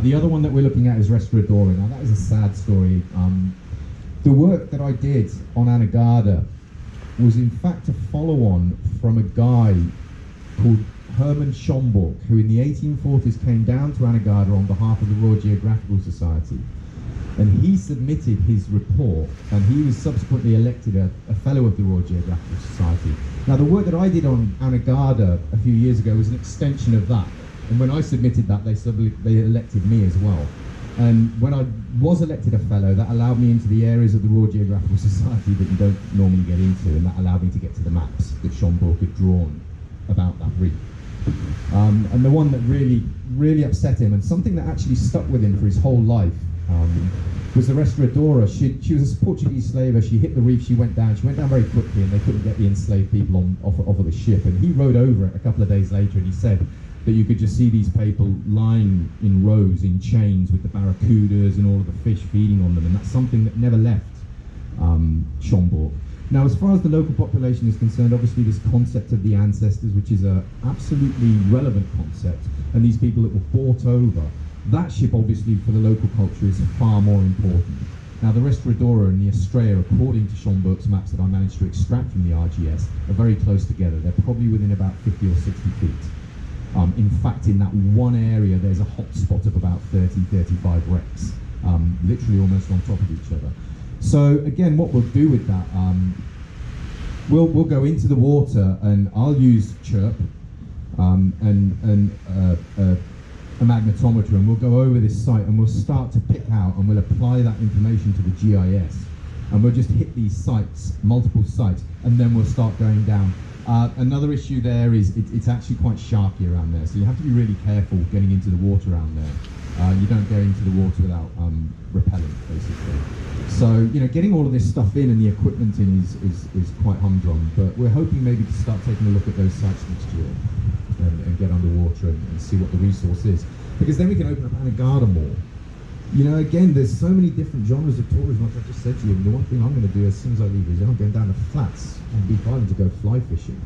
The other one that we're looking at is Restauradora. Now that is a sad story. The work that I did on Anegada was in fact a follow-on from a guy called Herman Schomburg, who in the 1840s came down to Anegada on behalf of the Royal Geographical Society. And he submitted his report, and he was subsequently elected a Fellow of the Royal Geographical Society. Now, the work that I did on Anegada a few years ago was an extension of that. And when I submitted that, they elected me as well. And when I was elected a Fellow, that allowed me into the areas of the Royal Geographical Society that you don't normally get into, and that allowed me to get to the maps that Schomburg had drawn about that reef. And the one that really upset him, and something that actually stuck with him for his whole life, was the Restauradora. She was a Portuguese slaver. She hit the reef. She went down very quickly, and they couldn't get the enslaved people off of the ship. And he rode over it a couple of days later, and he said that you could just see these people lying in rows, in chains, with the barracudas and all of the fish feeding on them. And that's something that never left Schomburg. Now, as far as the local population is concerned, obviously this concept of the ancestors, which is a absolutely relevant concept, and these people that were bought over, that ship obviously for the local culture is far more important. Now, the Restauradora and the Estrella, according to Schomburg's maps that I managed to extract from the RGS, are very close together. They're probably within about 50 or 60 feet. In fact, in that one area, there's a hot spot of about 30, 35 wrecks, literally almost on top of each other. So again, what we'll do with that, we'll go into the water, and I'll use chirp and a magnetometer, and we'll go over this site, and we'll start to pick out, and we'll apply that information to the GIS, and we'll just hit these sites, multiple sites, and then we'll start going down. Another issue there is it's actually quite sharky around there, so you have to be really careful getting into the water around there. You don't go into the water without repellent, basically. So, you know, getting all of this stuff in and the equipment in is quite humdrum, but we're hoping maybe to start taking a look at those sites next year and get underwater and see what the resource is. Because then we can open up Anegada more. You know, again, there's so many different genres of tourism, like I just said to you. And the one thing I'm going to do as soon as I leave is I'm going down the flats on Beef Island to go fly fishing.